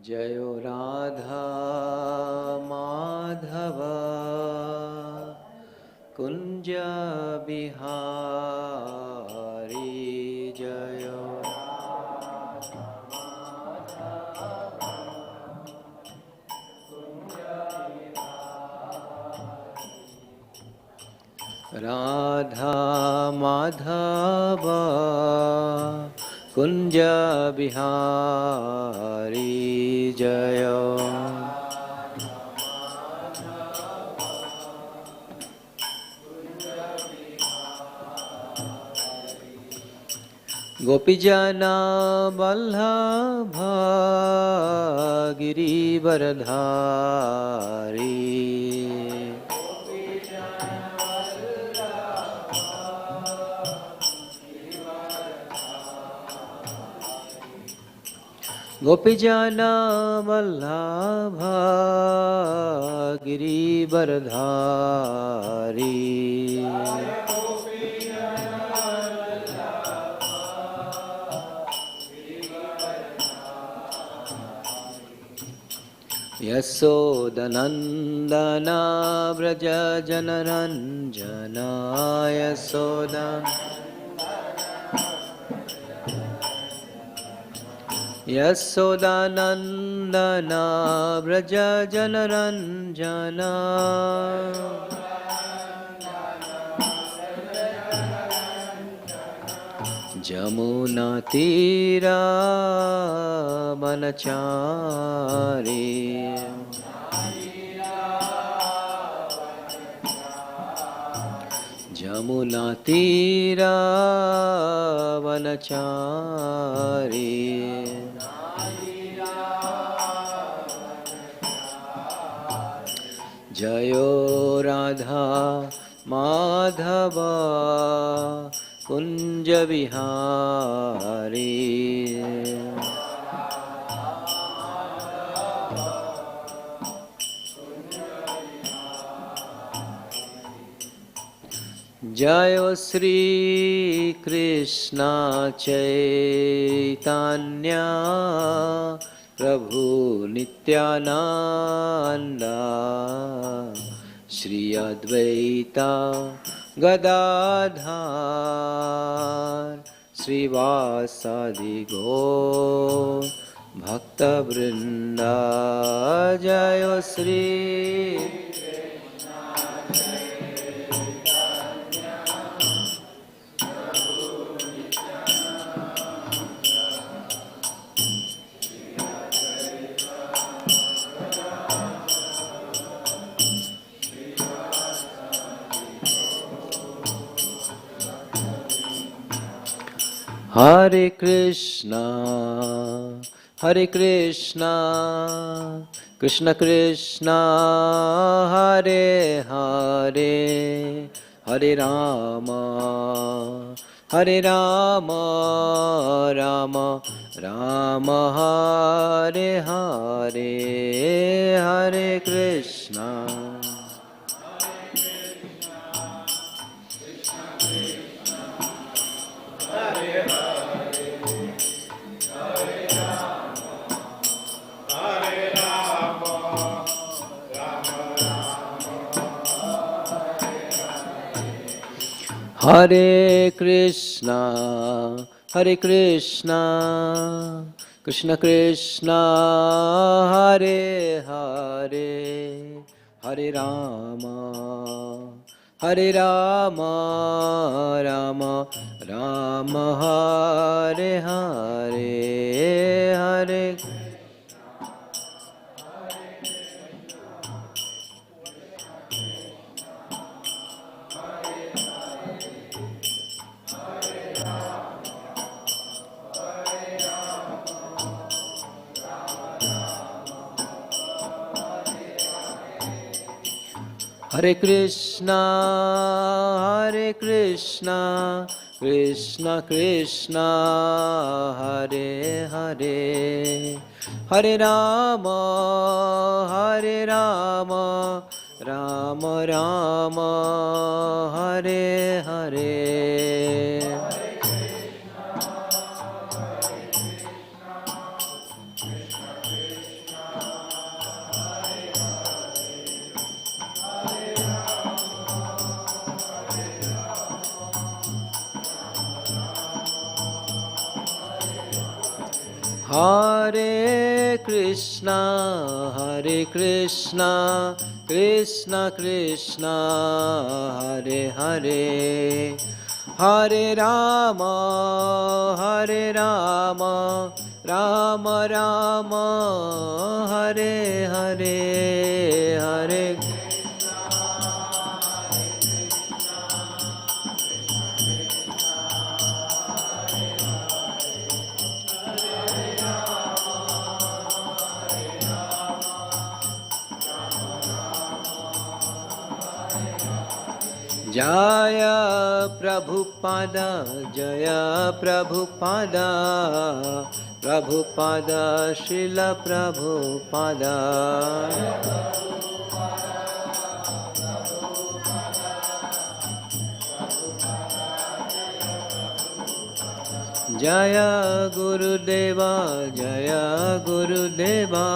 जयो राधा माधव कुंज बिहारी जयो राधा माधव कुंज बिहारी जयो गोपीजना वल्लभ गिरिवरधारी गोपीजना वल्लभ गिरिवरधारी यशोदनंदन व्रज जनरंजन यशोदानंदन व्रज जनरंजन जमुना तीरा वनचारी जमुना तीरा वनचारी जयो राधा माधव कुंज बिहारी जयो श्री कृष्ण चैतन्य प्रभु नित्यानंद श्री अद्वैता गदाधर श्रीवासादि गौर भक्तवृंद जय Shri Hare Krishna, Krishna Krishna, Hare Hare, Hare Rama, Hare Rama, Rama Rama, Hare Hare, Hare Krishna. Hare Krishna, Krishna Krishna, Hare Hare, Hare Rama, Hare Rama, Rama Rama, Hare Hare, Hare Hare Krishna, Krishna Krishna, Hare Hare, Hare Rama, Rama Rama, Hare Hare. Hare Krishna, Hare Krishna, Krishna Krishna, Hare Hare, Hare Rama, Hare Rama, Rama Rama, Hare Hare, Hare Jaya Prabhupada, Jaya Prabhupada, Prabhupada, Srila Prabhupada. Jaya Gurudeva, Jaya Gurudeva,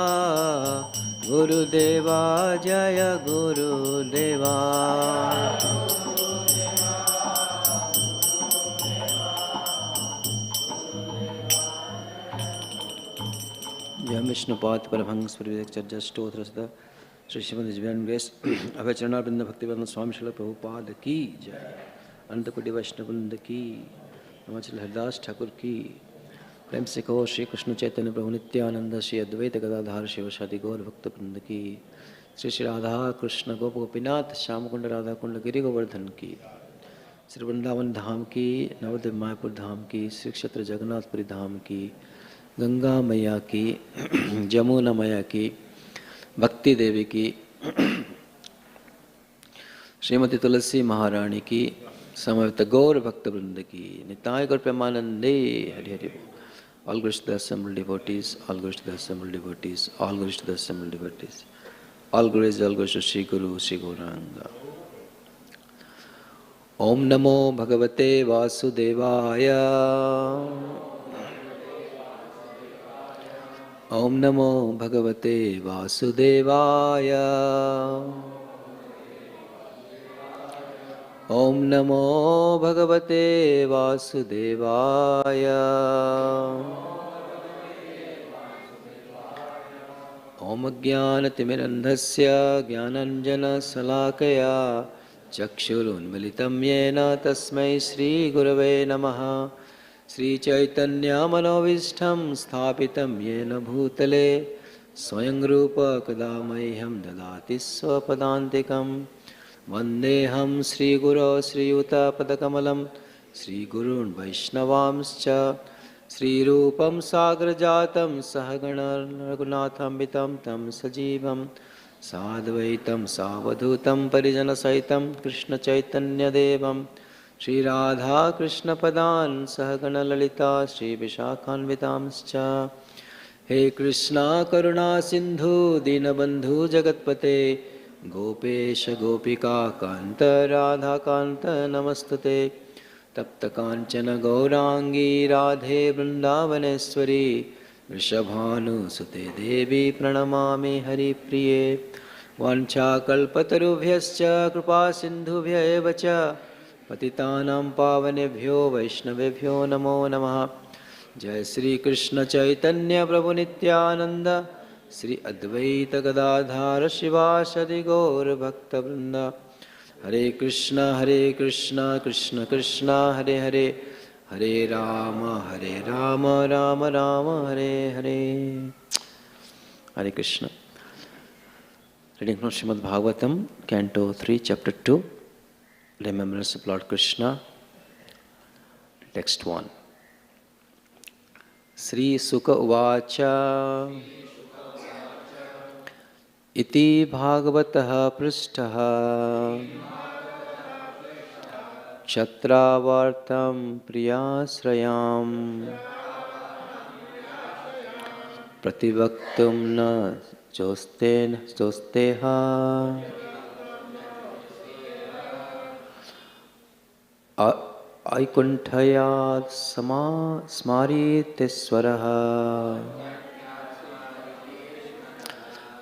Gurudeva, Jaya Gurudeva. Jai Vishnupat Parabhangs Parividak Charja Stotra Sada Shri Srimad Divine Grace Abhay Charana Brinda Bhakti Vedanta Swami Srila Prabhupada Ki Jai Ananta Koti Vaishnava Vrinda Ki Namachal Haridas Thakur Ki Prem se kaho Shri Krishna Chaitanya Prabhu Nityananda Shri Advaita Gadadhar Shiva Shadi Gaur Bhakta Vrinda Ki Shri Shri Radha Krishna Gopinath Shyamkunda Radha Kunda Giri Govardhan Ki Shri Vrindavan Dham Ki Navadvip Mayapur Dham Ki Shri Kshetra Jagannath Puri Dham Ki Ganga मैया की जमुना मैया की भक्ति देवी की श्रीमती तुलसी महारानी की समवेत गौर भक्त वृंद की निताय गौर प्रेमानंदे Hari Hari all glories to the assembled devotees, all glories to the assembled devotees, all glories to the assembled devotees, all glories to Shri Guru Shri Gauranga. Om Namo Bhagavate Vasudevaya. Om Namo Bhagavate Vasudevaya. Om Namo Bhagavate Vasudevaya. Om Jnanatimirandhasya Jnananjana Salakaya Chakshurunmilitam Yena Tasmai Shri Gurave Namaha. Sri Chaitanya Manovistham Sthapitam Yena Bhutale Swayam Rupa Kadamaiham Dadati Swapadantikam Vandeham Sri Guru Sri Yuta Padakamalam Sri Gurun Vaishnavamscha Sri Rupam Sagrajatam Sahagana Raghunatham Vitam Tam Sajivam Sadvaitam Savadhutam Parijana Saitam Krishna Chaitanya Devam Shri Radha Krishna Padan Sahagana Lalita Shri Vishakhanvitamscha. He Krishna Karuna Sindhu Dinabandhu Jagatpate Gopesha Gopika Kanta Radha Kanta Namastute Tapta Kanchana Gaurangi Radhe Vrindavaneshwari Vrishabhanu Sute Devi Pranamami Hari Priye Vancha Kalpatarubhyascha Kripa Sindhubhya Evacha Patitanam Pavanebhyo Vaishnavebhyo Namo Namaha. Jai Sri Krishna Chaitanya Prabhu Nityananda Sri Advaita Gadadhara Shivasadi Gaur Bhakta Vrinda. Hare Krishna Krishna Krishna Hare Hare Hare Rama Rama Rama Hare Hare. Hare Krishna. Reading from Srimad Bhagavatam, Canto 3, Chapter 2. Remembrance of Lord Krishna. Text 1. Sri Sukha Uvacha Iti Bhagavataha Prishtaha Kshatravartam Priyasrayam Prativaktum na Josteha Aikunthayat Smariteswaraha.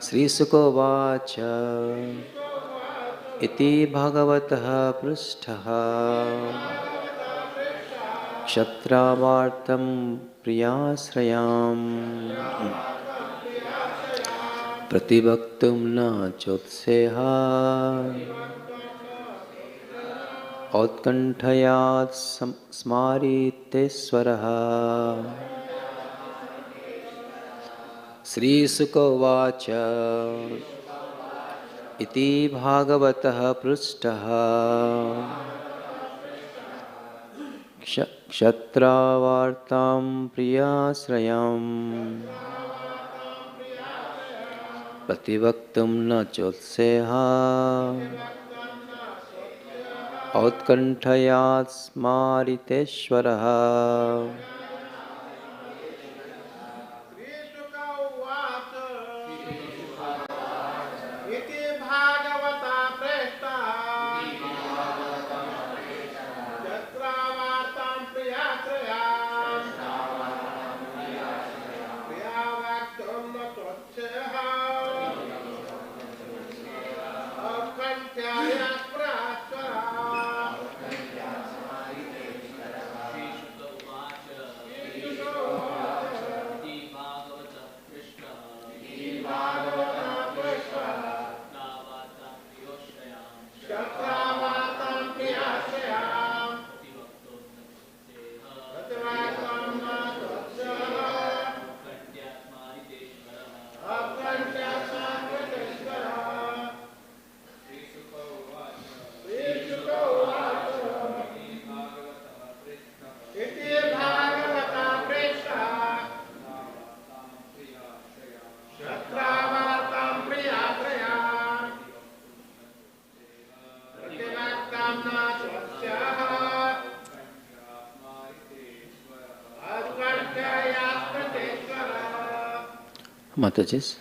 Sri Sukha Vacha Iti Bhagavataha Prishtaha Kshatravartam priyasrayam Pratibhaktum na chotseha Outkanthayat smariteswaraha Sri Sukha Vacha Iti Bhagavataha Prustaha Kshatravartam priyasrayam Prativaktam na chotseha Outkanthayat smariteshwaraha Matajis.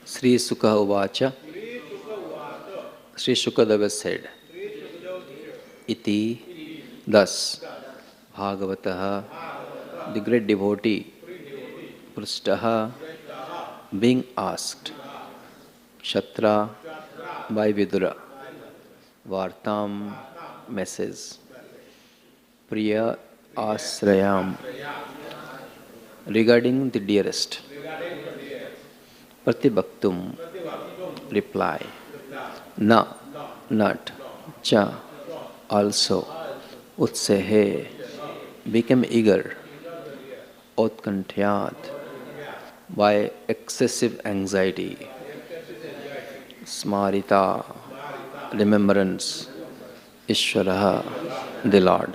Sri Sukha Uvacha. Sri Shukadeva said, Iti, thus, Bhagavataha, the great devotee, Prustaha, being asked, Kshatra, by Vidura, Vartam, message, Priya Asrayam, regarding the dearest, Pratibhaktum, reply, Na, not, Cha, also, Utsehe, become eager, Otkanthyat, by excessive anxiety, Smarita, remembrance, Ishvaraha, the Lord.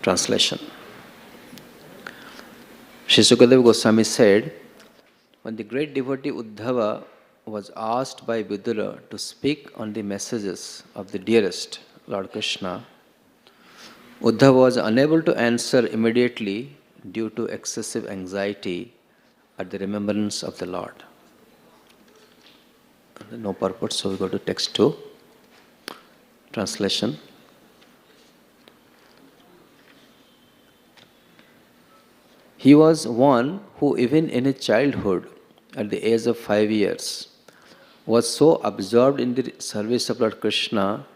Translation. Sri Sukadeva Goswami said, when the great devotee Uddhava was asked by Vidura to speak on the messages of the dearest, Lord Krishna, Uddhava was unable to answer immediately due to excessive anxiety at the remembrance of the Lord. No purport, so we go to text 2. Translation. He was one who even in his childhood, at the age of 5 years, was so absorbed in the service of Lord Krishna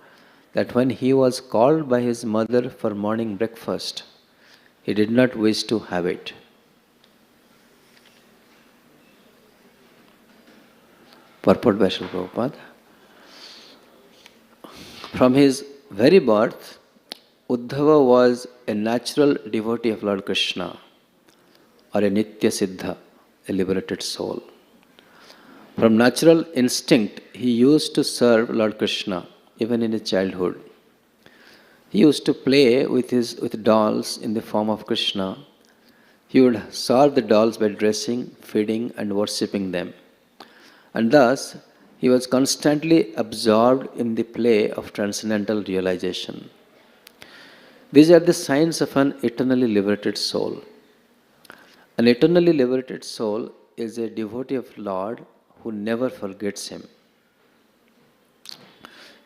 that when he was called by his mother for morning breakfast, he did not wish to have it. Purport by Srila Prabhupada. From his very birth, Uddhava was a natural devotee of Lord Krishna, or a Nitya Siddha, a liberated soul. From natural instinct, he used to serve Lord Krishna, even in his childhood. He used to play with dolls in the form of Krishna. He would serve the dolls by dressing, feeding, and worshipping them. And thus, he was constantly absorbed in the play of transcendental realization. These are the signs of an eternally liberated soul. An eternally liberated soul is a devotee of Lord who never forgets him.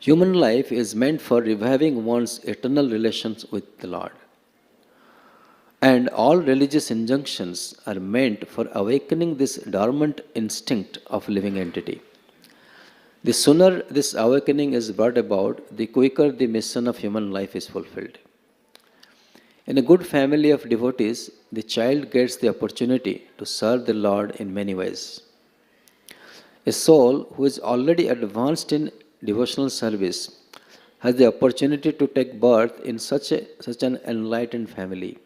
Human life is meant for reviving one's eternal relations with the Lord. And all religious injunctions are meant for awakening this dormant instinct of living entity. The sooner this awakening is brought about, the quicker the mission of human life is fulfilled. In a good family of devotees, the child gets the opportunity to serve the Lord in many ways. A soul who is already advanced in devotional service has the opportunity to take birth in such an enlightened family.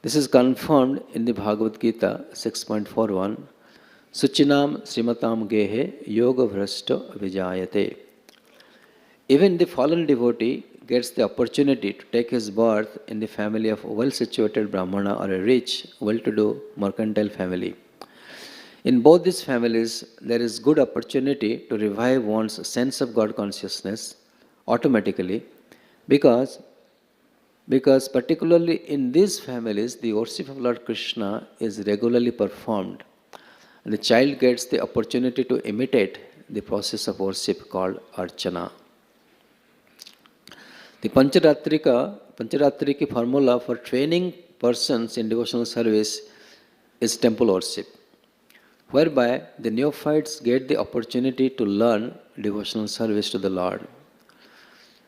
This is confirmed in the Bhagavad Gita 6.41. Suchinam Srimatam Gehe Yoga Vrashta Vijayate. Even the fallen devotee gets the opportunity to take his birth in the family of a well-situated Brahmana or a rich, well-to-do mercantile family. In both these families, there is good opportunity to revive one's sense of God consciousness automatically because particularly in these families, the worship of Lord Krishna is regularly performed. And the child gets the opportunity to imitate the process of worship called Archana. The Pancharatriki formula for training persons in devotional service is temple worship, whereby the neophytes get the opportunity to learn devotional service to the Lord.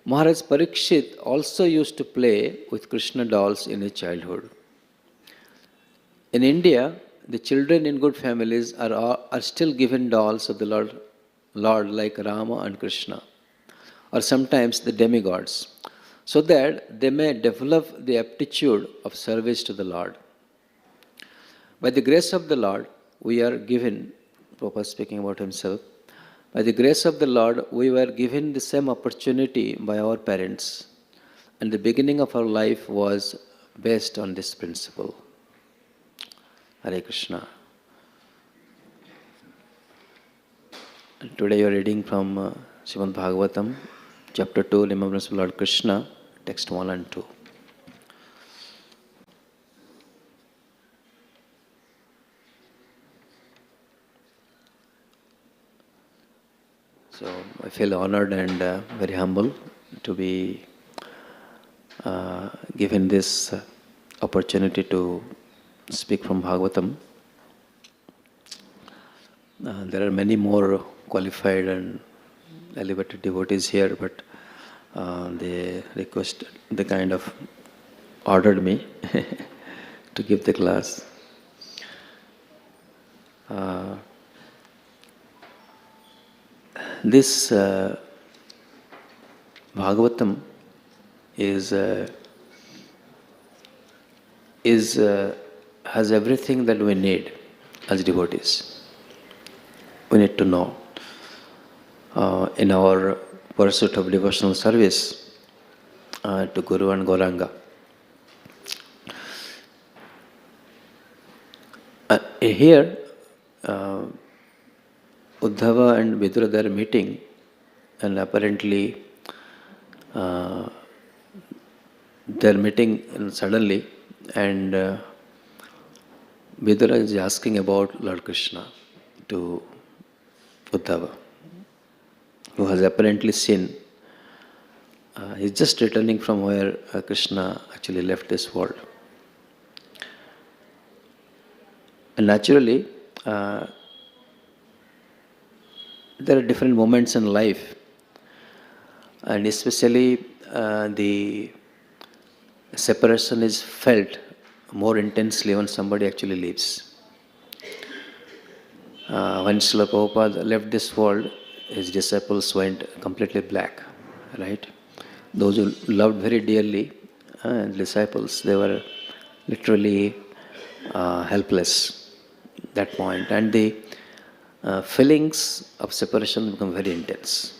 Maharaj Parikshit also used to play with Krishna dolls in his childhood. In India, the children in good families are still given dolls of the Lord like Rama and Krishna, or sometimes the demigods, so that they may develop the aptitude of service to the Lord. By the grace of the Lord, we are given, Prabhupada speaking about himself, by the grace of the Lord, we were given the same opportunity by our parents, and the beginning of our life was based on this principle. Hare Krishna. And today you are reading from Srimad Bhagavatam, chapter 2, Remembrance of Lord Krishna, text 1 and 2. So I feel honored and very humble to be given this opportunity to speak from Bhagavatam. There are many more qualified and elevated devotees here, but they kind of ordered me to give the class. This Bhagavatam has everything that we need as devotees. We need to know in our pursuit of devotional service to Guru and Gauranga. Here, Uddhava and Vidura, they are meeting, and apparently they are meeting suddenly, and Vidura is asking about Lord Krishna to Uddhava, who has apparently seen. He's just returning from where Krishna actually left this world. And naturally, there are different moments in life, and especially the separation is felt more intensely when somebody actually leaves. When Srila Prabhupada left this world, his disciples went completely black, right? Those who loved very dearly, disciples, they were literally helpless at that point, and the feelings of separation become very intense.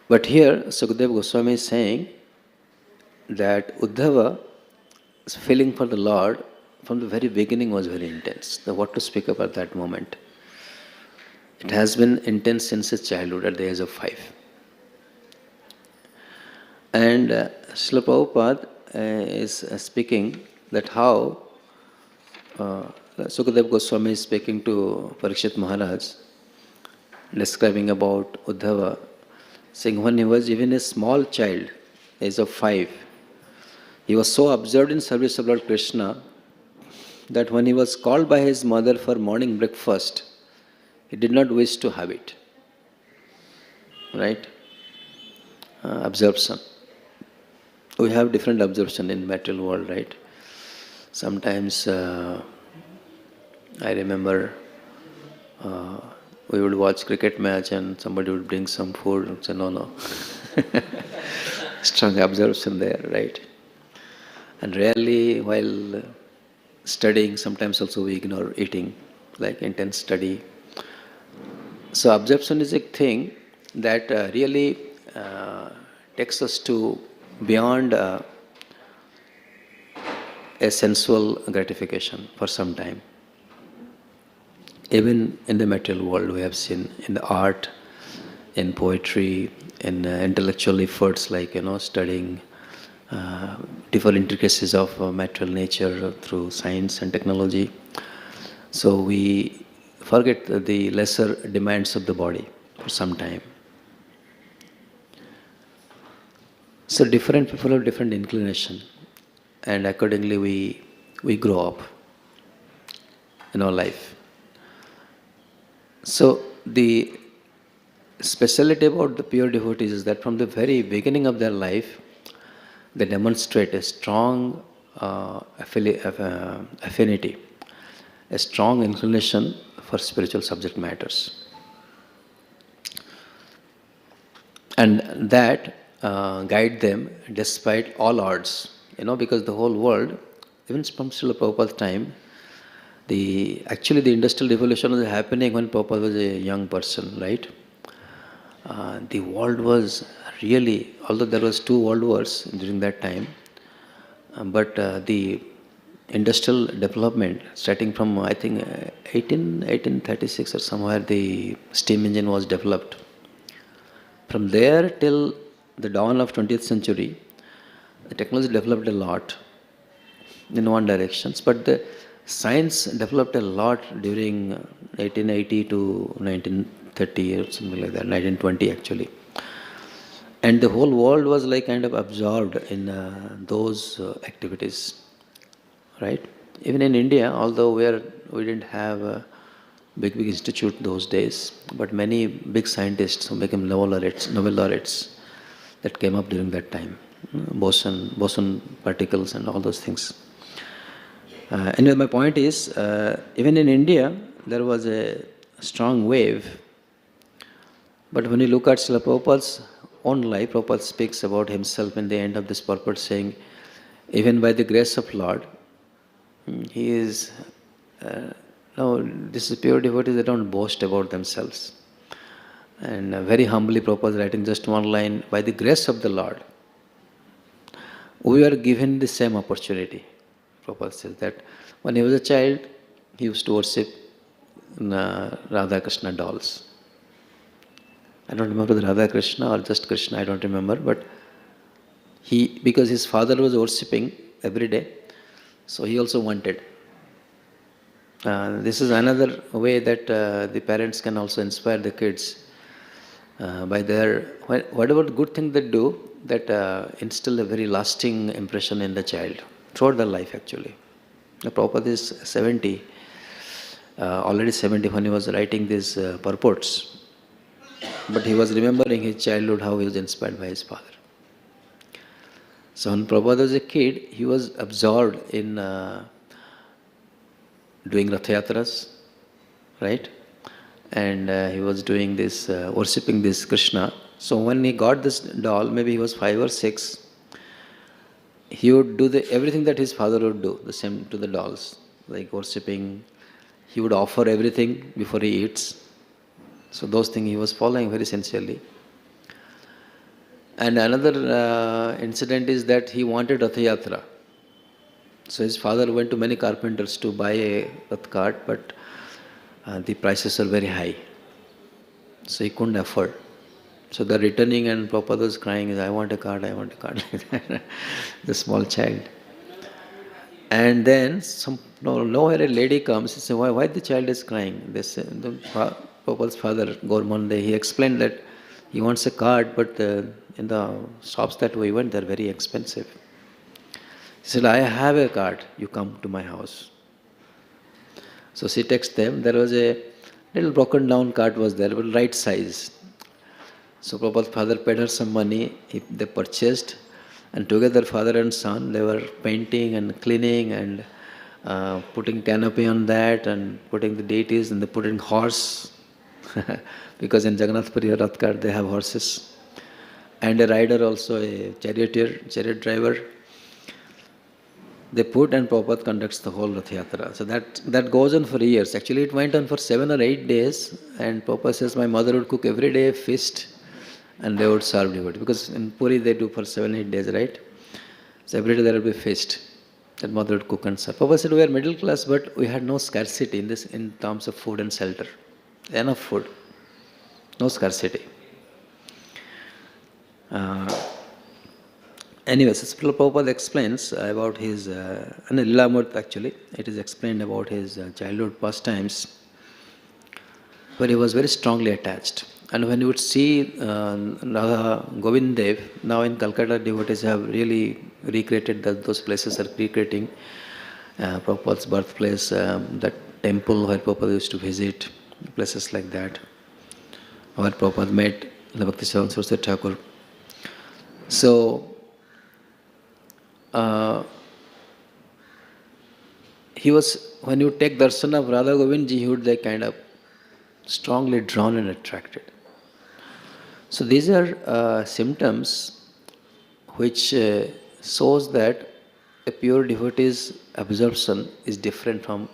But here, Sukadeva Goswami is saying that Uddhava's feeling for the Lord from the very beginning was very intense. So what to speak about that moment? It has been intense since his childhood at the age of 5. And Srila Prabhupada is speaking that how Sukadev Goswami is speaking to Parikshit Maharaj, describing about Uddhava, saying when he was even a small child, age of 5, he was so absorbed in service of Lord Krishna that when he was called by his mother for morning breakfast, he did not wish to have it. Right? Absorption. We have different absorption in material world, right? Sometimes I remember we would watch cricket match and somebody would bring some food and say, no. Strong absorption there, right? And rarely while studying, sometimes also we ignore eating, like intense study. So absorption is a thing that really takes us to beyond a sensual gratification for some time. Even in the material world, we have seen in the art, in poetry, in intellectual efforts like studying different intricacies of material nature through science and technology. So we forget the lesser demands of the body for some time. So different people have different inclination, and accordingly we grow up in our life. So the speciality about the pure devotees is that from the very beginning of their life, they demonstrate a strong affinity, a strong inclination for spiritual subject matters. And that guide them despite all odds, because the whole world, even from Srila Prabhupada's time, the industrial revolution was happening when Prabhupada was a young person, right? The world was really, although there was 2 world wars during that time, but the industrial development, starting from I think 1836 or somewhere, the steam engine was developed. From there till the dawn of 20th century, the technology developed a lot in one direction, but the science developed a lot during 1880 to 1930 or something like that, 1920 actually. And the whole world was like kind of absorbed in those activities, right? Even in India, although we didn't have a big institute those days, but many big scientists who became Nobel laureates that came up during that time, boson particles and all those things. Anyway, my point is, even in India, there was a strong wave. But when you look at Srila Prabhupada's own life, Prabhupada speaks about himself in the end of this purport, saying, even by the grace of Lord, he is, this is pure devotees, they don't boast about themselves. And very humbly Prabhupada is writing just one line, by the grace of the Lord, we are given the same opportunity. Prabhupada says that when he was a child, he used to worship Radha Krishna dolls. I don't remember the Radha Krishna or just Krishna, I don't remember, but because his father was worshipping every day, so he also wanted. This is another way that the parents can also inspire the kids by their, whatever good thing they do, that instill a very lasting impression in the child throughout their life actually. The Prabhupada is 70, already 70 when he was writing these purports, but he was remembering his childhood, how he was inspired by his father. So when Prabhupada was a kid, he was absorbed in doing Rath Yatras, right? And he was doing this, worshipping this Krishna. So when he got this doll, maybe he was 5 or 6, he would do everything that his father would do, the same to the dolls, like worshipping. He would offer everything before he eats. So those things he was following very sincerely. And another incident is that he wanted Rath Yatra. So his father went to many carpenters to buy a Rath cart, but the prices are very high. So he couldn't afford. So they're returning and Prabhupada was crying, I want a card, I want a card, like that, the small child. And then nowhere a lady comes, she says, why the child is crying? They say, Prabhupada's father, Gormande, he explained that he wants a card, but in the shops that we went, they're very expensive. He said, I have a card, you come to my house. So she takes them, there was a little broken down cart was there, but right size. So Prabhupada's father paid her some money, they purchased, and together father and son, they were painting and cleaning and putting canopy on that and putting the deities, and they put in horse, because in Jagannath Puri Rath cart they have horses. And a rider also, a chariot driver. They put, and Prabhupada conducts the whole Rath Yatra. So that goes on for years. Actually it went on for 7 or 8 days, and Prabhupada says my mother would cook every day a feast and they would serve devotee. Because in Puri they do for 7-8 days, right? So every day there will be feast that mother would cook and serve. Prabhupada said we are middle class, but we had no scarcity in terms of food and shelter. Enough food, no scarcity. Anyways, Srila Prabhupada explains about his, and Lilamurti actually, it is explained about his childhood pastimes, where he was very strongly attached. And when you would see Radha Govindev, now in Calcutta devotees have really recreated those places, are recreating Prabhupada's birthplace, that temple where Prabhupada used to visit, places like that, where Prabhupada met Bhaktisiddhanta Saraswati Thakur. So, he was, when you take darshan of Radha Govindji, he would like kind of strongly drawn and attracted. So these are symptoms which shows that a pure devotee's absorption is different from,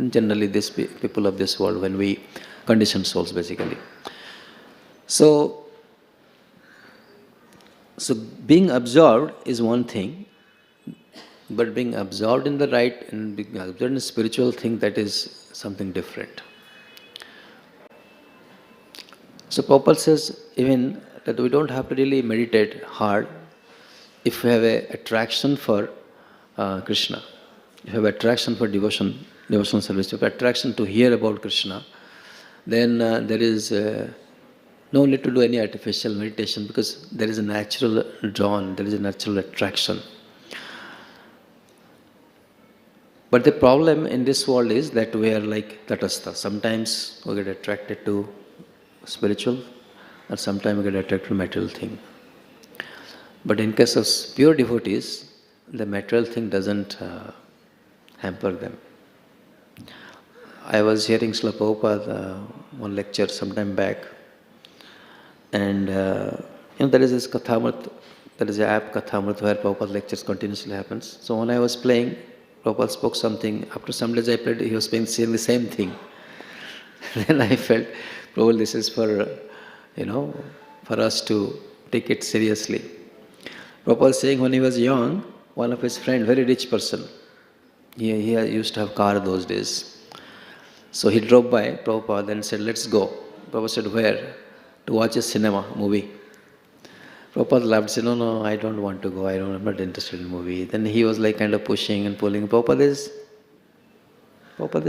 generally these people of this world, when we conditioned souls basically. So being absorbed is one thing, but being absorbed in the right and being absorbed in a spiritual thing, that is something different. So Prabhupada says even that we don't have to really meditate hard if we have an attraction for Krishna, if you have attraction for devotional service, if you have attraction to hear about Krishna, then there is no need to do any artificial meditation, because there is a natural drawn, there is a natural attraction. But the problem in this world is that we are like tatastha. Sometimes we get attracted to spiritual, and sometimes we get attracted to material thing. But in case of pure devotees, the material thing doesn't hamper them. I was hearing Srila Prabhupada one lecture some time back, and there is this Kathamrit, there is an app Kathamrit where Prabhupada lectures continuously happens. So when I was playing, Prabhupada spoke something. After some days I played, he was saying the same thing. Then I felt, probably this is for, for us to take it seriously. Prabhupada saying when he was young, one of his friends, very rich person, he used to have car those days. So he drove by Prabhupada and said, let's go. Prabhupada said, where? To watch a cinema, movie. Prabhupada laughed, said, no, I don't want to go, I'm not interested in movie. Then he was like kind of pushing and pulling. Prabhupada is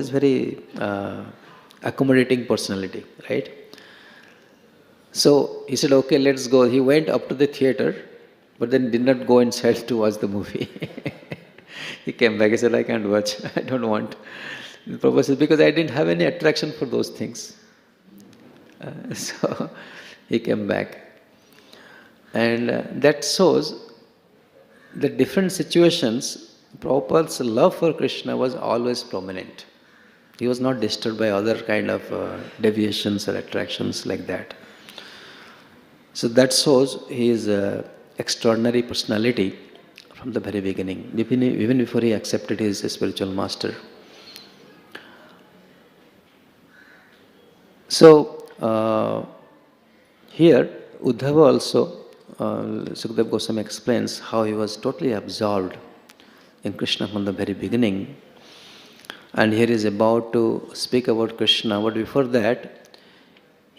very accommodating personality, right? So he said, okay, let's go. He went up to the theater, but then did not go inside to watch the movie. He came back, he said, I can't watch, I don't want. Prabhupada said, because I didn't have any attraction for those things. So he came back. And that shows that different situations, Prabhupada's love for Krishna was always prominent. He was not disturbed by other kind of deviations or attractions like that. So that shows his extraordinary personality from the very beginning, even before he accepted his spiritual master. So here Uddhava also, Sukadeva Goswami explains how he was totally absorbed in Krishna from the very beginning. And here he is about to speak about Krishna, but before that,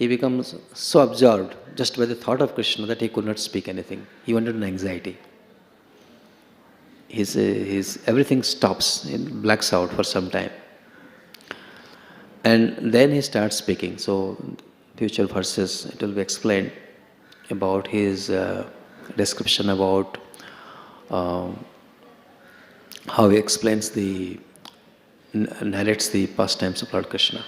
he becomes so absorbed just by the thought of Krishna that he could not speak anything. He went into anxiety. His everything stops, he blacks out for some time. And then he starts speaking. So, future verses, it will be explained about his description about how he explains narrates the pastimes of Lord Krishna.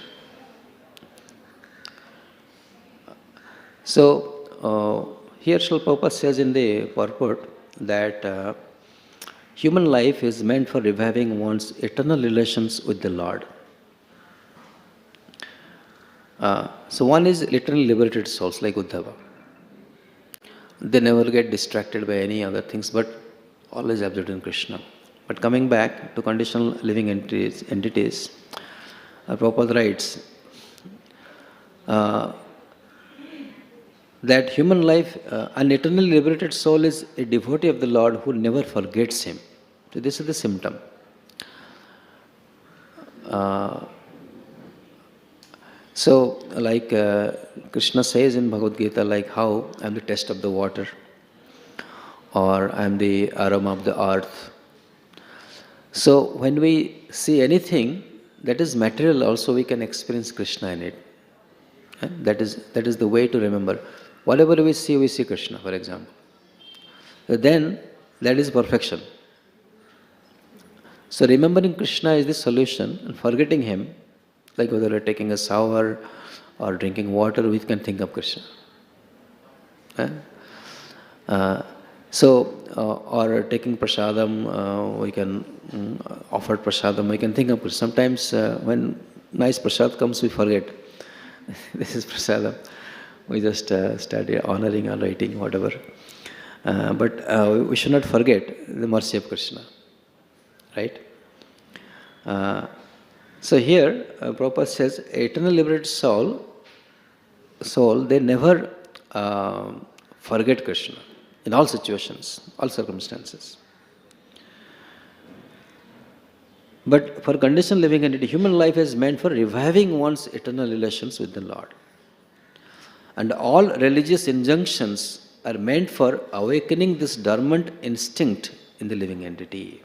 So, here Srila Prabhupada says in the purport that human life is meant for reviving one's eternal relations with the Lord. So one is literally liberated souls like Uddhava. They never get distracted by any other things but always absorbed in Krishna. But coming back to conditional living entities, Prabhupada writes that human life, an eternally liberated soul is a devotee of the Lord who never forgets Him. So this is the symptom. So, like Krishna says in Bhagavad Gita, like how I am the taste of the water, or I am the aroma of the earth. So, when we see anything that is material, also we can experience Krishna in it. That is the way to remember. Whatever we see Krishna, for example. So then, that is perfection. So, remembering Krishna is the solution, and forgetting Him, like whether we're taking a shower or drinking water, we can think of Krishna. Or taking prasadam, we can offer prasadam, we can think of Krishna. Sometimes when nice prasad comes, we forget. This is prasadam. We just start honoring or writing, whatever. But we should not forget the mercy of Krishna. Right? So here, Prabhupada says, eternal liberated soul, they never forget Krishna in all situations, all circumstances. But for conditioned living entity, human life is meant for reviving one's eternal relations with the Lord. And all religious injunctions are meant for awakening this dormant instinct in the living entity.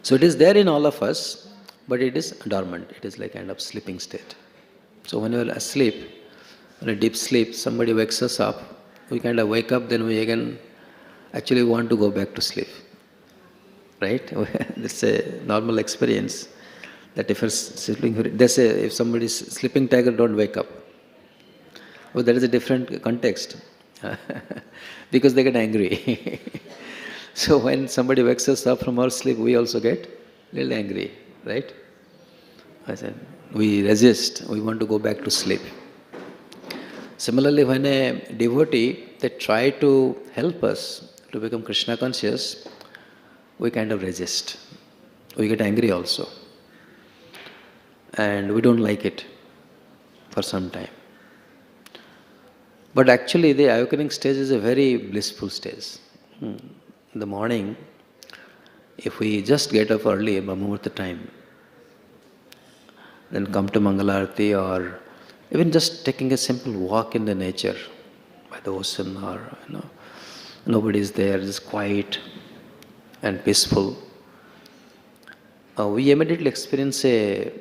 So it is there in all of us, but it is dormant. It is like kind of sleeping state. So when we are asleep, in a deep sleep, somebody wakes us up, we kind of wake up, then we again actually want to go back to sleep. Right? This is a normal experience that if you're sleeping, they say if somebody is sleeping tiger, don't wake up. Well, that is a different context because they get angry. So when somebody wakes us up from our sleep, we also get a little angry, right? I said, we resist, we want to go back to sleep. Similarly, when a devotee, they try to help us to become Krishna conscious, we kind of resist. We get angry also. And we don't like it for some time. But actually, the awakening stage is a very blissful stage. In the morning, if we just get up early, Brahma-muhurta time, then come to Mangalarti, or even just taking a simple walk in the nature, by the ocean, or nobody is there, just quiet and peaceful, we immediately experience a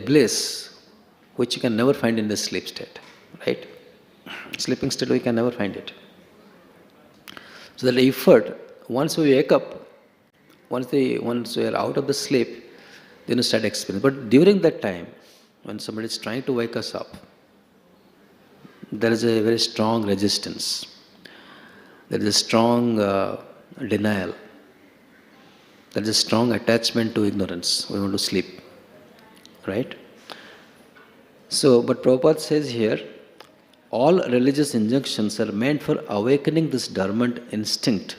bliss which you can never find in the sleep state, right? Sleeping state, we can never find it. So the effort, once we wake up, once we are out of the sleep, then we start experiencing. But during that time, when somebody is trying to wake us up, there is a very strong resistance. There is a strong denial. There is a strong attachment to ignorance. We want to sleep, right? So, but Prabhupada says here, all religious injunctions are meant for awakening this dormant instinct.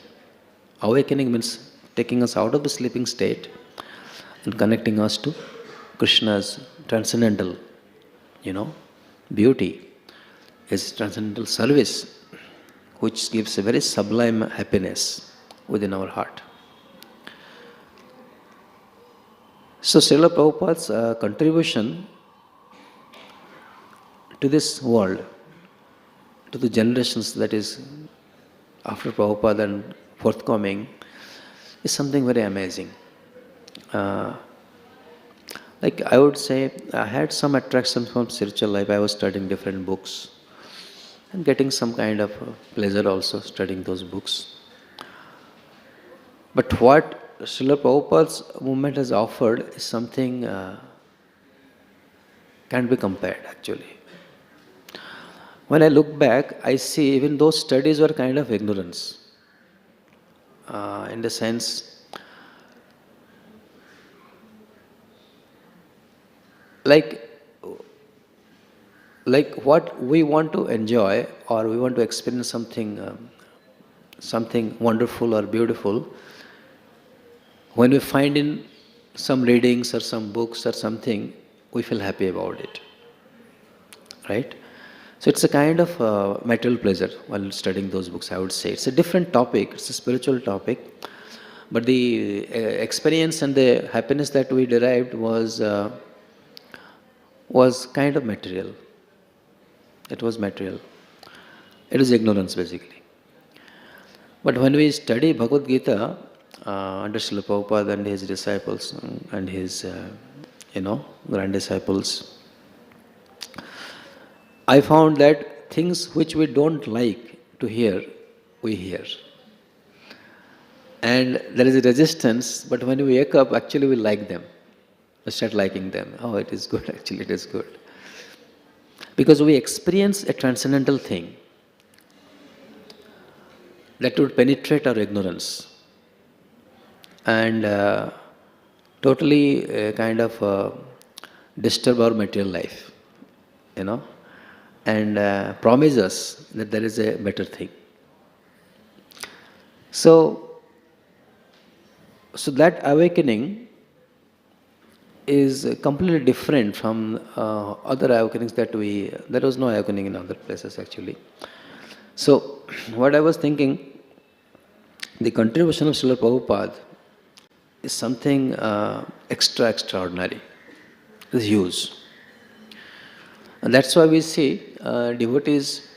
Awakening means taking us out of the sleeping state and connecting us to Krishna's transcendental, beauty, his transcendental service, which gives a very sublime happiness within our heart. So Srila Prabhupada's contribution to this world, to the generations that is after Prabhupada and forthcoming, is something very amazing. Like I would say, I had some attraction from spiritual life. I was studying different books and getting some kind of pleasure also studying those books. But what Srila Prabhupada's movement has offered is something can't be compared actually. When I look back, I see even those studies were kind of ignorance. In the sense, like what we want to enjoy or we want to experience something wonderful or beautiful, when we find in some readings or some books or something, we feel happy about it, right? So it's a kind of material pleasure while studying those books, I would say. It's a different topic, it's a spiritual topic, but the experience and the happiness that we derived was kind of material. It was material. It is ignorance basically. But when we study Bhagavad Gita under Srila Prabhupada and his disciples and his grand disciples, I found that things which we don't like to hear, we hear. And there is a resistance, but when we wake up, actually we like them. We start liking them. Oh, it is good, actually it is good. Because we experience a transcendental thing that would penetrate our ignorance and totally kind of disturb our material life, and promise us that there is a better thing. So that awakening is completely different from other awakenings there was no awakening in other places actually. So what I was thinking, the contribution of Srila Prabhupada is something extraordinary. It is huge. And that's why we see devotees,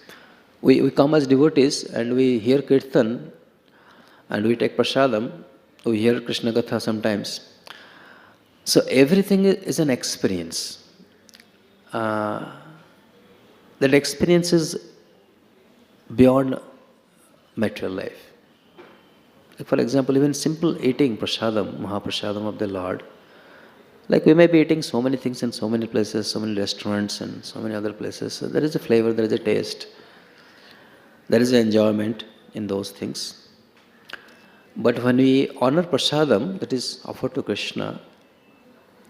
we come as devotees and we hear kirtan and we take prasadam, we hear Krishna Katha sometimes. So everything is an experience. That experience is beyond material life. Like for example, even simple eating prasadam, Mahaprasadam of the Lord, like we may be eating so many things in so many places, so many restaurants and so many other places. So there is a flavor, there is a taste, there is an enjoyment in those things. But when we honor prasadam that is offered to Krishna,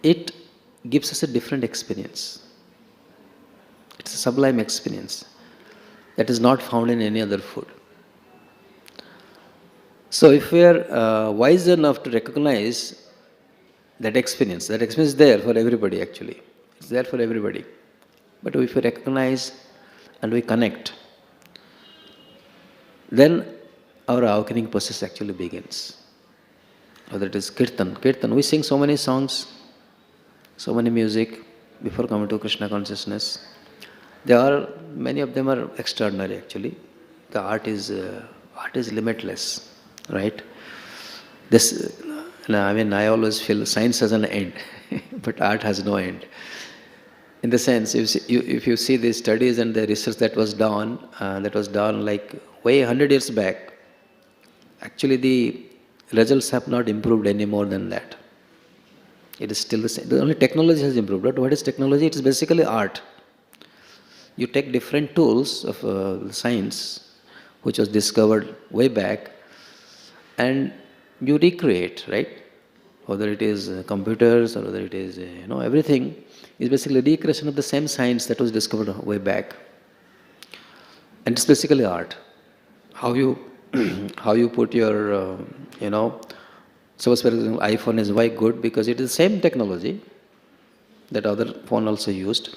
it gives us a different experience. It's a sublime experience that is not found in any other food. So if we are wise enough to recognize that experience is there for everybody actually. It's there for everybody. But if we recognize and we connect, then our awakening process actually begins. Whether it is kirtan. We sing so many songs, so many music before coming to Krishna consciousness. Many of them are extraordinary actually. The art is limitless, right? I always feel science has an end, but art has no end. In the sense, if you see the studies and the research that was done like way 100 years back, actually the results have not improved any more than that. It is still the same. The only technology has improved. But what is technology? It is basically art. You take different tools of science, which was discovered way back, and you recreate, right? Whether it is computers or whether it is, everything is basically recreation of the same science that was discovered way back. And it's basically art. How you put your, suppose for example, iPhone is why good because it is the same technology that other phone also used,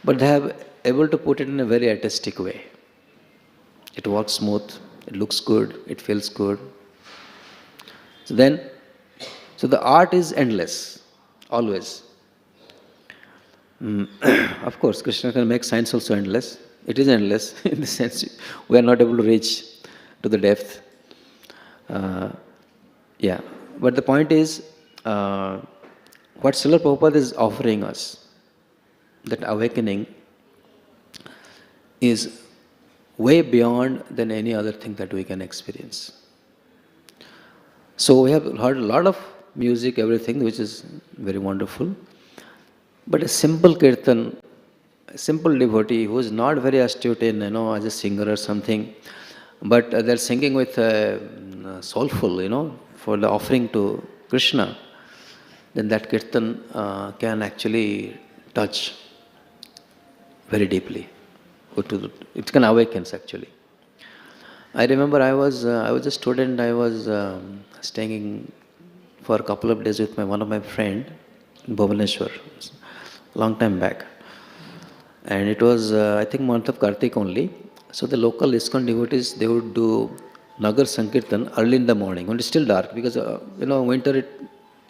but they have able to put it in a very artistic way. It works smooth, it looks good, it feels good. So the art is endless, always. Of course, Krishna can make science also endless. It is endless in the sense we are not able to reach to the depth. Uh, yeah, but the point is, what Srila Prabhupada is offering us, that awakening, is way beyond than any other thing that we can experience. So we have heard a lot of music, everything, which is very wonderful. But a simple kirtan, a simple devotee who is not very astute in, as a singer or something, but they're singing with soulful, for the offering to Krishna, then that kirtan can actually touch very deeply. It can awaken actually. I remember I was a student. I was staying for a couple of days with one of my friend in Bhubaneswar, long time back, and it was I think month of Kartik only. So the local ISKCON devotees, they would do Nagar Sankirtan early in the morning when it's still dark, because winter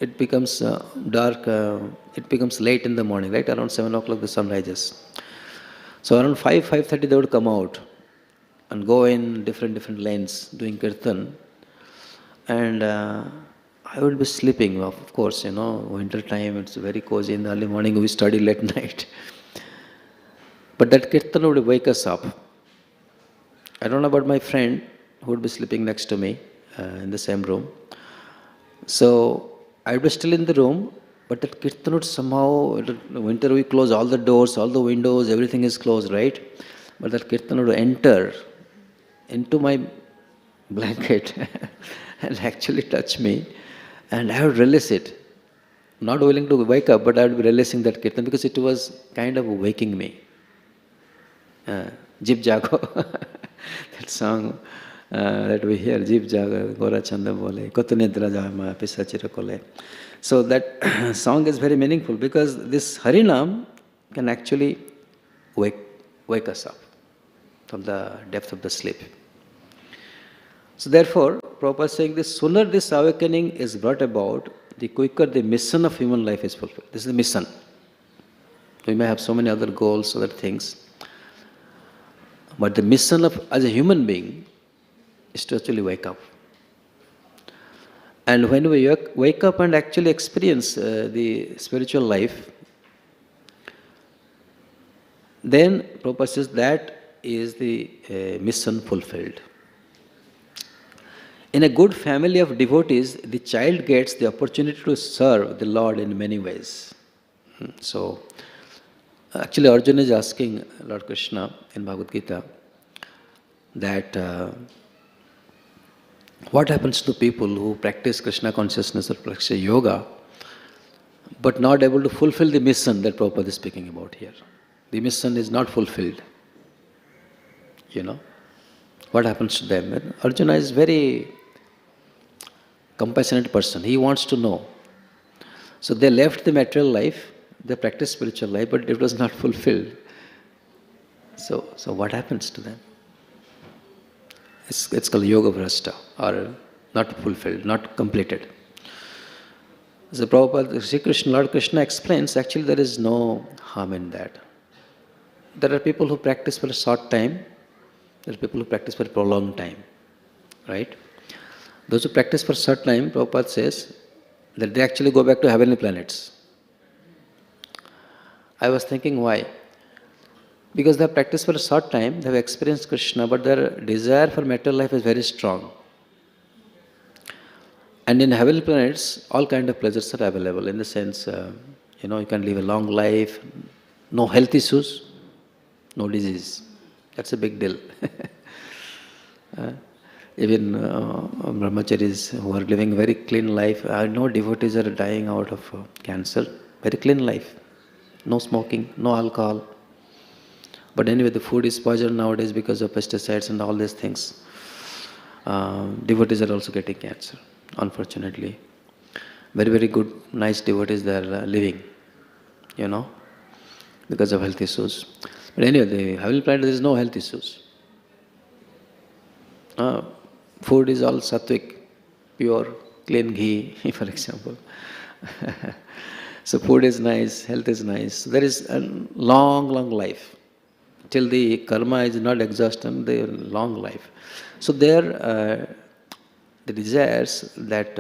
it becomes dark. It becomes late in the morning, right around 7 o'clock the sun rises. So around 5:30 they would come out and go in different lanes doing kirtan, and I would be sleeping. Of course, winter time, it's very cozy. In the early morning we study late night, but that kirtan would wake us up. I don't know about my friend who would be sleeping next to me in the same room. So I would be still in the room, but that kirtan would somehow, in the winter we close all the doors, all the windows, everything is closed, right? But that kirtan would enter into my blanket and actually touch me, and I would release it. Not willing to wake up, but I would be releasing that kirtan because it was kind of waking me. Jib Jago, that song that we hear, Jib Jago, Gora Chanda Bole, Kotunedra Jama, Pisachira Kole. So that song is very meaningful because this Harinam can actually wake us up from the depth of the sleep. So therefore, Prabhupada is saying the sooner this awakening is brought about, the quicker the mission of human life is fulfilled. This is the mission. We may have so many other goals, other things, but the mission of as a human being is to actually wake up. And when we wake up and actually experience the spiritual life, then Prabhupada says that is the mission fulfilled. In a good family of devotees, the child gets the opportunity to serve the Lord in many ways. So, actually Arjuna is asking Lord Krishna in Bhagavad Gita that what happens to people who practice Krishna consciousness or practice yoga but not able to fulfill the mission that Prabhupada is speaking about here. The mission is not fulfilled. What happens to them? And Arjuna is very compassionate person. He wants to know. So they left the material life, they practiced spiritual life, but it was not fulfilled. So what happens to them? It's called yoga vrasta, or not fulfilled, not completed. So Prabhupada, Sri Krishna, Lord Krishna explains, actually there is no harm in that. There are people who practice for a short time, there are people who practice for a prolonged time, right? Those who practice for a short time, Prabhupada says that they actually go back to heavenly planets. I was thinking why? Because they have practiced for a short time, they have experienced Krishna, but their desire for material life is very strong. And in heavenly planets, all kind of pleasures are available in the sense, you can live a long life, no health issues, no disease. That's a big deal. Even brahmacharis who are living a very clean life, I know devotees are dying out of cancer, very clean life, no smoking, no alcohol. But anyway, the food is poisoned nowadays because of pesticides and all these things. Devotees are also getting cancer, unfortunately. Very, very good, nice devotees they are living, because of health issues. But anyway, the heavenly planet, there is no health issues. Food is all sattvic, pure, clean ghee, for example. So food is nice, health is nice. So there is a long, long life. Till the karma is not exhausted, the long life. So there, the desires that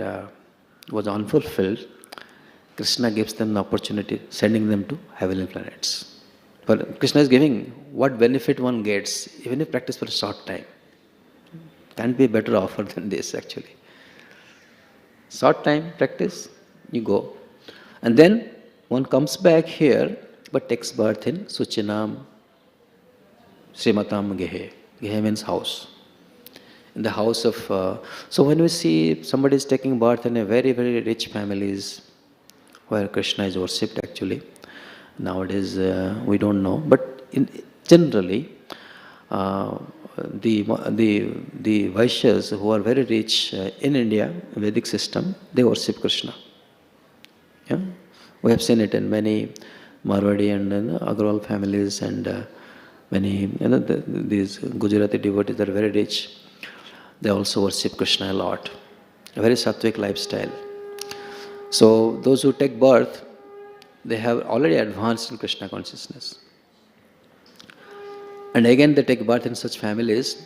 was unfulfilled, Krishna gives them the opportunity, sending them to heavenly planets. But Krishna is giving what benefit one gets, even if practice for a short time. Can't be a better offer than this actually. Short time practice, you go. And then one comes back here, but takes birth in Suchinam Srimatam Gehe. Gehe means house. In the house of... so when we see somebody is taking birth in a very, very rich families, where Krishna is worshipped actually, nowadays we don't know, but generally the Vaishyas who are very rich in India, Vedic system, they worship Krishna. Yeah? We have seen it in many Marwadi and Agrawal families and many, these Gujarati devotees are very rich. They also worship Krishna a lot. A very sattvic lifestyle. So those who take birth, they have already advanced in Krishna consciousness. And again they take birth in such families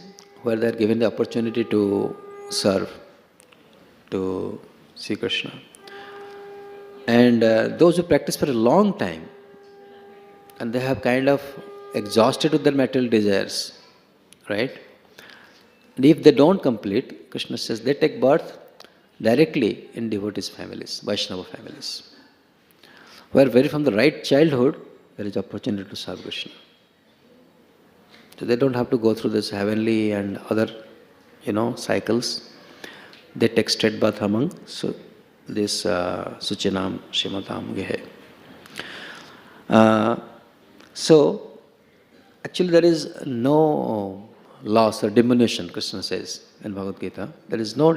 where they are given the opportunity to serve, to see Krishna. And those who practice for a long time, and they have kind of exhausted with their material desires, right? And if they don't complete, Krishna says they take birth directly in devotees' families, Vaishnava families, where very from the right childhood, there is opportunity to serve Krishna. So they don't have to go through this heavenly and other, cycles. They take straight birth among this Suchinam Srimatam Gehe. So, actually there is no loss or diminution, Krishna says in Bhagavad Gita. There is no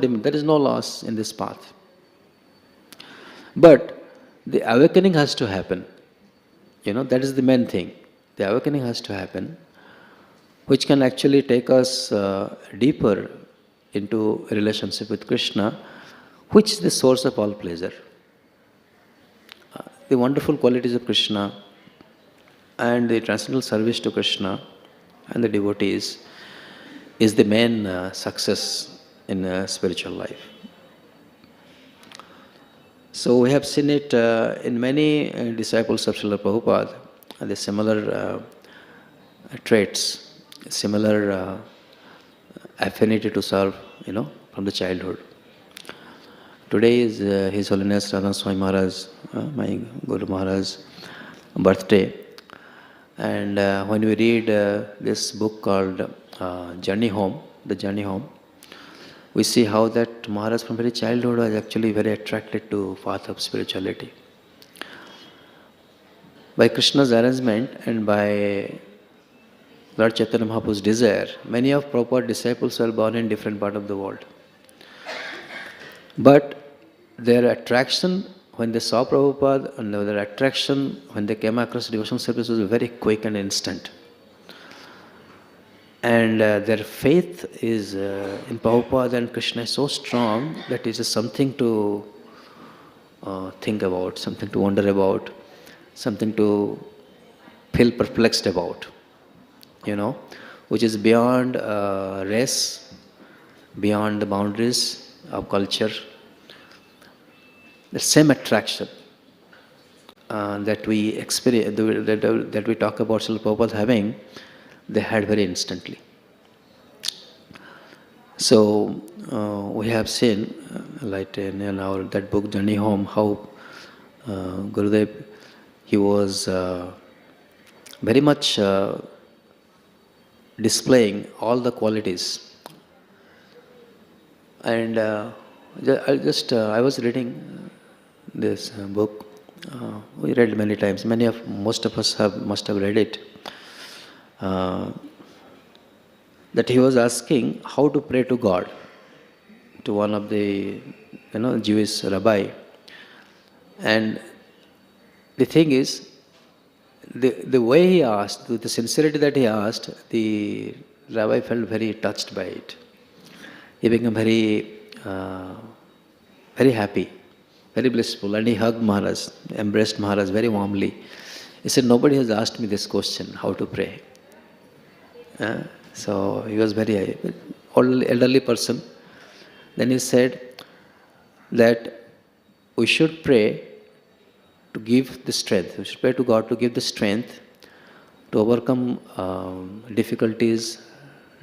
loss in this path. But the awakening has to happen. That is the main thing. The awakening has to happen, which can actually take us deeper into a relationship with Krishna, which is the source of all pleasure. The wonderful qualities of Krishna and the transcendental service to Krishna and the devotees is the main success in spiritual life. So we have seen it in many disciples of Srila Prabhupada, the similar traits, similar affinity to serve, from the childhood. Today is His Holiness Radha Swami Maharaj, my Guru Maharaj, birthday. And when we read this book called Journey Home, The Journey Home, we see how that Maharaj from very childhood was actually very attracted to path of spirituality. By Krishna's arrangement and by Lord Chaitanya Mahaprabhu's desire, many of Prabhupada's disciples were born in different parts of the world. But their attraction when they saw Prabhupada and their attraction when they came across devotional service was very quick and instant. And their faith is in Prabhupada and Krishna is so strong that it is something to think about, something to wonder about, something to feel perplexed about, which is beyond race, beyond the boundaries of culture. The same attraction that we experience, that we talk about Srila Prabhupada having, they had very instantly. So we have seen, like in our that book Journey Home, how Gurudev, he was very much displaying all the qualities. And I was reading this book. We read many times. Most of us must have read it. That he was asking how to pray to God to one of the Jewish rabbi. And the thing is, the way he asked, the sincerity that he asked, the rabbi felt very touched by it. He became very happy very blissful. And he hugged Maharaj, embraced Maharaj very warmly. He said, nobody has asked me this question, how to pray. So he was very old, elderly person. Then he said that we should pray to give the strength. We should pray to God to give the strength to overcome difficulties,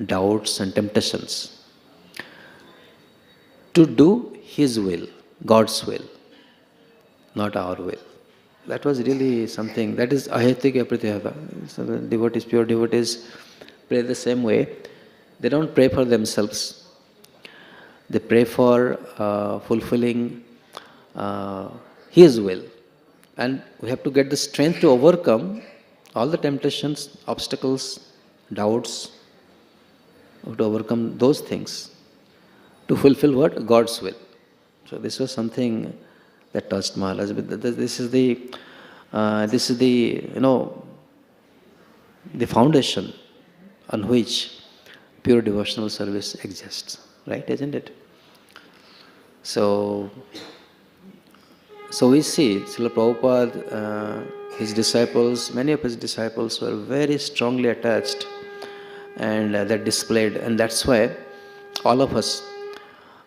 doubts and temptations. To do His will, God's will, not our will. That was really something, that is ahetika pratyahava. So the devotees, pure devotees pray the same way. They don't pray for themselves. They pray for fulfilling His will. And we have to get the strength to overcome all the temptations, obstacles, doubts, to overcome those things, to fulfill what? God's will. So this was something that touched Maharaj. This is the the foundation on which pure devotional service exists, right? Isn't it? So we see Srila Prabhupada, his disciples, many of his disciples were very strongly attached, and that displayed, and that's why all of us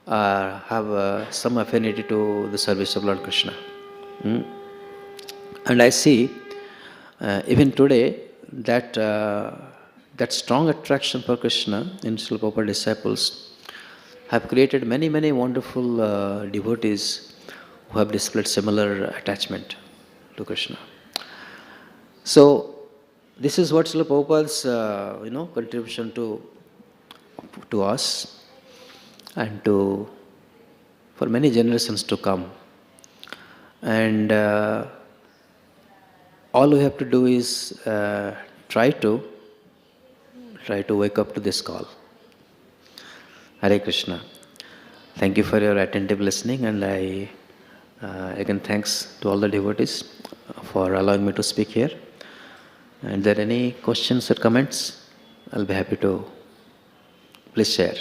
have some affinity to the service of Lord Krishna. And I see even today that that strong attraction for Krishna in Srila Prabhupada disciples have created many, many wonderful devotees who have displayed similar attachment to Krishna. So this is what Srila Prabhupada's contribution to us and for many generations to come. And all we have to do is try to wake up to this call. Hare Krishna. Thank you for your attentive listening, and I again thanks to all the devotees for allowing me to speak here. And there any questions or comments, I'll be happy to please share.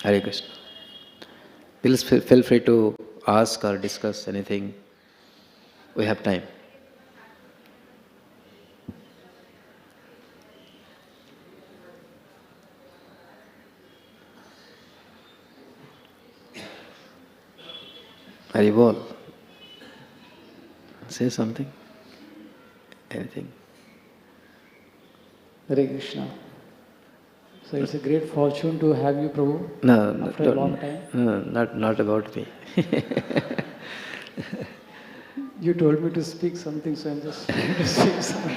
Hare Krishna. Please feel free to ask or discuss anything. We have time. Haribol. Say something. Anything. Hare Krishna. So it's a great fortune to have you, Prabhu. No, after a long time. No, not about me. You told me to speak something, so I'm just trying to speak something.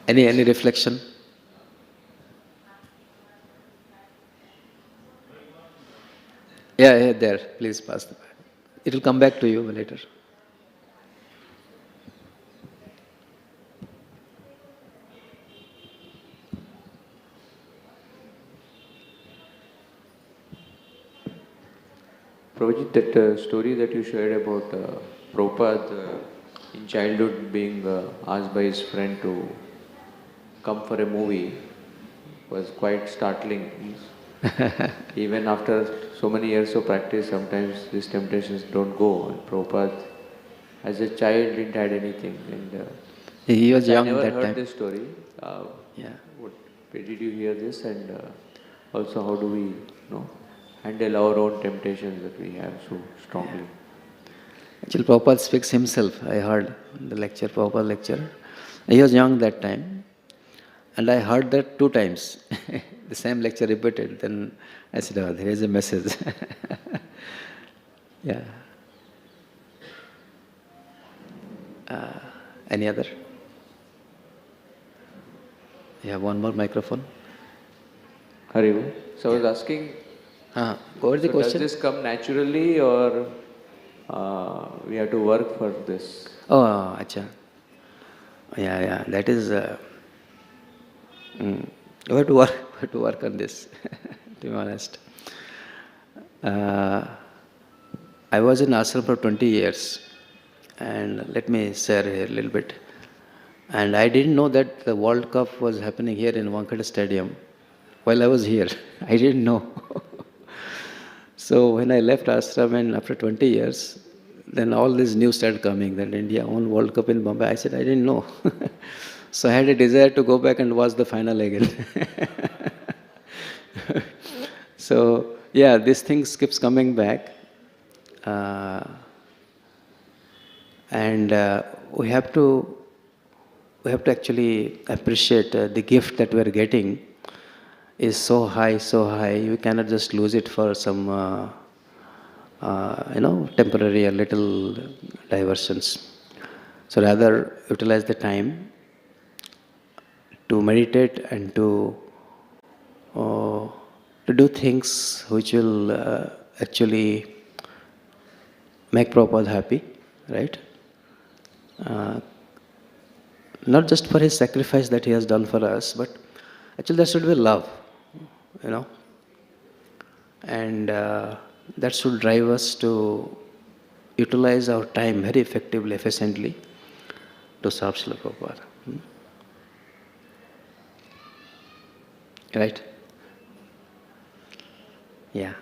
Any reflection? Yeah, there. Please pass the back. It will come back to you later. Prabhuji, that story that you shared about Prabhupada in childhood being asked by his friend to come for a movie was quite startling. Even after so many years of practice, sometimes these temptations don't go. And Prabhupada, as a child, didn't have anything. And he was young I never that heard time. this story. Yeah. Where did you hear this? And also, how do we handle our own temptations that we have so strongly? Actually, Prabhupada speaks himself. I heard the lecture, Prabhupada lecture. He was young that time. And I heard that 2 times. The same lecture repeated. Then I said, oh, there is a message. Yeah. Any other? You have one more microphone? Harivu. So I was asking, Go over the question. does this come naturally or we have to work for this? Oh, acha. Yeah. That is... we have to work on this, to be honest. I was in ashram for 20 years, and let me share here a little bit. And I didn't know that the World Cup was happening here in Wankhede Stadium while I was here. I didn't know. So when I left ashram and after 20 years, then all these news started coming that India won World Cup in Bombay. I said, I didn't know. So I had a desire to go back and watch the final again. So yeah, these things keeps coming back. And we have to actually appreciate the gift that we are getting is so high. We cannot just lose it for some, temporary or little diversions. So rather utilize the time to meditate and to do things which will actually make Prabhupada happy, right? Not just for his sacrifice that he has done for us, but actually there should be love, and that should drive us to utilize our time very effectively, efficiently to serve Srila Prabhupada. Right? Yeah.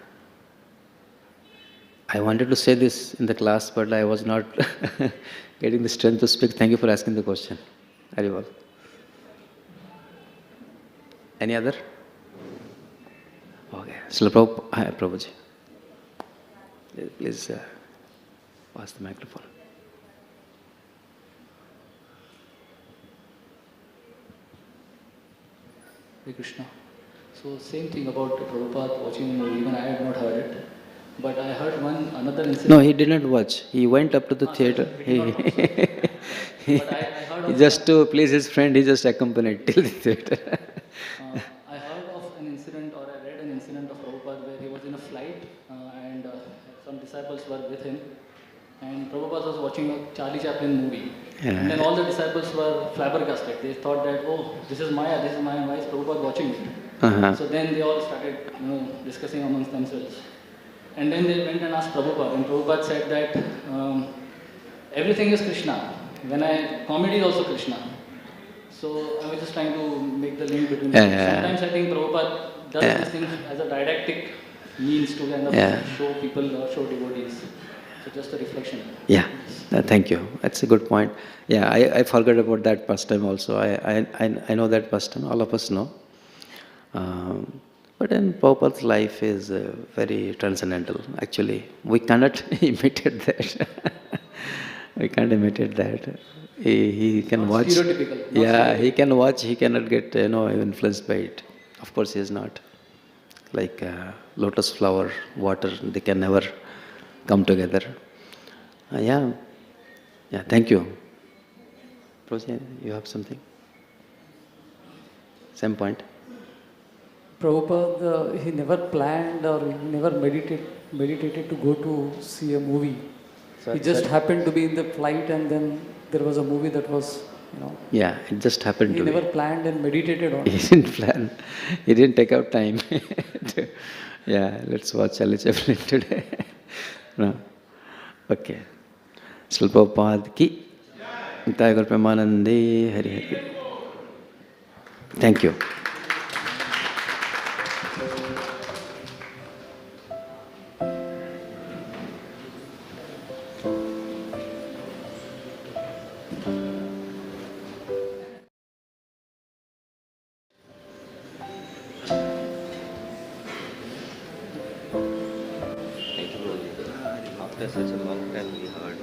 I wanted to say this in the class, but I was not getting the strength to speak. Thank you for asking the question. Very well. Any other? Okay. Srila Prabhuji. Please pass the microphone. Hare Krishna. So same thing about Prabhupada watching a movie, even I had not heard it. But I heard another incident. No, he did not watch. He went up to the theater. But I heard of just to please his friend, he just accompanied till the theater. I heard of an incident, or I read an incident of Prabhupada where he was in a flight and some disciples were with him. And Prabhupada was watching a Charlie Chaplin movie. Yeah. And then all the disciples were flabbergasted. They thought that, oh, this is Maya, why is Prabhupada watching it? So then they all started discussing amongst themselves. And then they went and asked Prabhupada. And Prabhupada said that everything is Krishna. Comedy is also Krishna. So I was just trying to make the link between them. Sometimes I think Prabhupada does these things as a didactic means to kind of show people or show devotees. So just a reflection. Yeah, thank you. That's a good point. Yeah, I forgot about that pastime also. I know that pastime, all of us know. But then Prabhupada's life is very transcendental. Actually, we cannot imitate that. We can't imitate that. He can Not watch. stereotypical. He can watch. He cannot get influenced by it. Of course, he is not. Like lotus flower, water, they can never come together. Yeah. Thank you. Prabhuji, you have something? Same point. Prabhupada, he never planned or he never meditated to go to see a movie. He just happened to be in the flight and then there was a movie that was, Yeah, it just happened he to never be. planned and meditated on He it. didn't plan. He didn't take out time. Let's watch Charlie Chaplin today. No. Okay. Srila Prabhupada ki. Nitai Gaur Premanande Hari Hari. Thank you. After such a long time we heard.